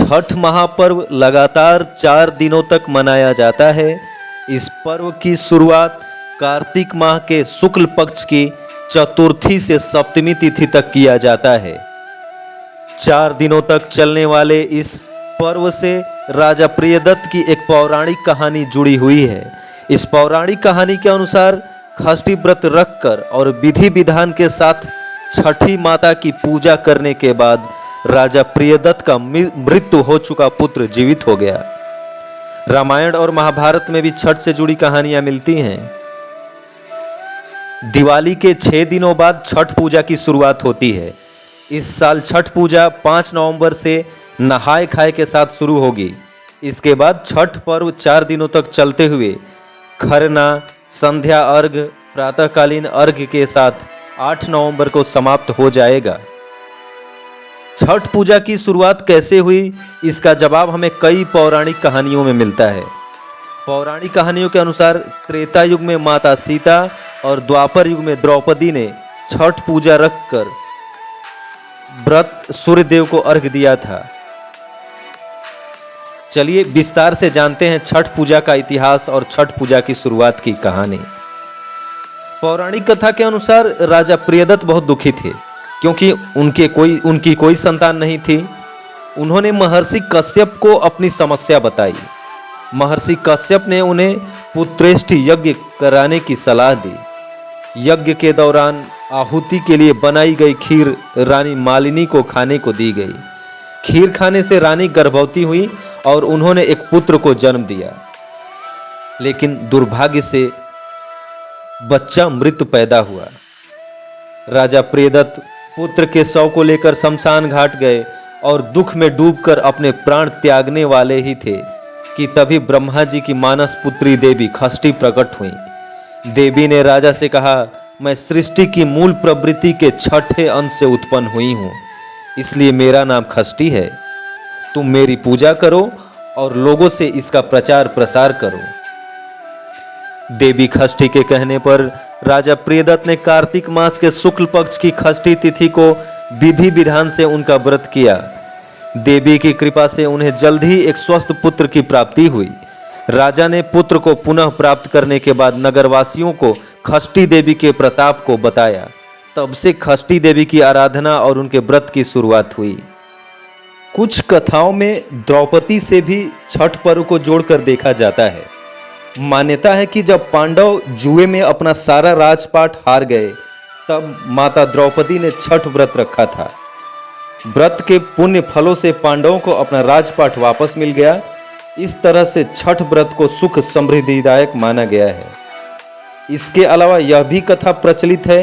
छठ महापर्व लगातार 4 दिनों तक मनाया जाता है। इस पर्व की शुरुआत कार्तिक माह के शुक्ल पक्ष की चतुर्थी से सप्तमी तिथि तक किया जाता है। 4 दिनों तक चलने वाले इस पर्व से राजा प्रियदत्त की एक पौराणिक कहानी जुड़ी हुई है। इस पौराणिक कहानी के अनुसार षष्ठी व्रत रखकर और विधि विधान के साथ छठी माता की पूजा करने के बाद राजा प्रियदत्त का मृत्यु हो चुका पुत्र जीवित हो गया। रामायण और महाभारत में भी छठ से जुड़ी कहानियां मिलती हैं। दिवाली के 6 दिनों बाद छठ पूजा की शुरुआत होती है। इस साल छठ पूजा 5 नवंबर से नहाय खाए के साथ शुरू होगी। इसके बाद छठ पर्व 4 दिनों तक चलते हुए खरना, संध्या अर्घ, प्रातःकालीन अर्घ के साथ 8 नवंबर को समाप्त हो जाएगा। छठ पूजा की शुरुआत कैसे हुई, इसका जवाब हमें कई पौराणिक कहानियों में मिलता है। पौराणिक कहानियों के अनुसार त्रेता युग में माता सीता और द्वापर युग में द्रौपदी ने छठ पूजा रखकर व्रत सूर्य देव को अर्घ दिया था। चलिए विस्तार से जानते हैं छठ पूजा का इतिहास और छठ पूजा की शुरुआत की कहानी। पौराणिक कथा के अनुसार राजा प्रियदत्त बहुत दुखी थे क्योंकि उनकी कोई संतान नहीं थी। उन्होंने महर्षि कश्यप को अपनी समस्या बताई। महर्षि कश्यप ने उन्हें पुत्रेष्टि यज्ञ कराने की सलाह दी। यज्ञ के दौरान आहुति के लिए बनाई गई खीर रानी मालिनी को खाने को दी गई। खीर खाने से रानी गर्भवती हुई और उन्होंने एक पुत्र को जन्म दिया, लेकिन दुर्भाग्य से बच्चा मृत पैदा हुआ। राजा प्रियदत्त पुत्र के शव को लेकर शमशान घाट गए और दुख में डूबकर अपने प्राण त्यागने वाले ही थे कि तभी ब्रह्मा जी की मानस पुत्री देवी षष्ठी प्रकट हुई। देवी ने राजा से कहा, मैं सृष्टि की मूल प्रवृत्ति के छठे अंश से उत्पन्न हुई हूँ, इसलिए मेरा नाम षष्ठी है। तुम मेरी पूजा करो और लोगों से इसका प्रचार प्रसार करो। देवी षष्ठी के कहने पर राजा प्रियदत्त ने कार्तिक मास के शुक्ल पक्ष की षष्ठी तिथि को विधि विधान से उनका व्रत किया। देवी की कृपा से उन्हें जल्द ही एक स्वस्थ पुत्र की प्राप्ति हुई। राजा ने पुत्र को पुनः प्राप्त करने के बाद नगरवासियों को षष्ठी देवी के प्रताप को बताया। तब से षष्ठी देवी की आराधना और उनके व्रत की शुरुआत हुई। कुछ कथाओं में द्रौपदी से भी छठ पर्व को जोड़कर देखा जाता है। मान्यता है कि जब पांडव जुए में अपना सारा राजपाट हार गए, तब माता द्रौपदी ने छठ व्रत रखा था। व्रत के पुण्य फलों से पांडवों को अपना राजपाट वापस मिल गया। इस तरह से छठ व्रत को सुख समृद्धिदायक माना गया है। इसके अलावा यह भी कथा प्रचलित है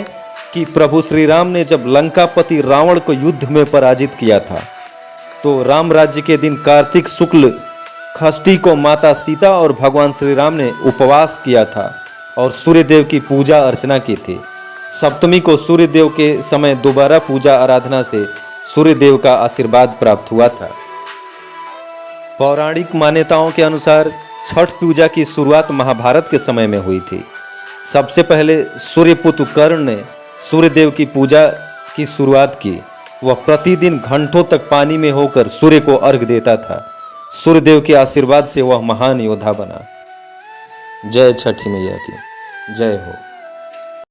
कि प्रभु श्री राम ने जब लंकापति रावण को युद्ध में पराजित किया था, तो राम राज्य के दिन कार्तिक शुक्ल षष्ठी को माता सीता और भगवान श्री राम ने उपवास किया था और सूर्य देव की पूजा अर्चना की थी। सप्तमी को सूर्य देव के समय दोबारा पूजा आराधना से सूर्य देव का आशीर्वाद प्राप्त हुआ था। पौराणिक मान्यताओं के अनुसार छठ पूजा की शुरुआत महाभारत के समय में हुई थी। सबसे पहले सूर्यपुत्र कर्ण ने सूर्य देव की पूजा की शुरुआत की। वह प्रतिदिन घंटों तक पानी में होकर सूर्य को अर्घ देता था। सूर्यदेव के आशीर्वाद से वह महान योद्धा बना। जय छठी मैया की जय हो।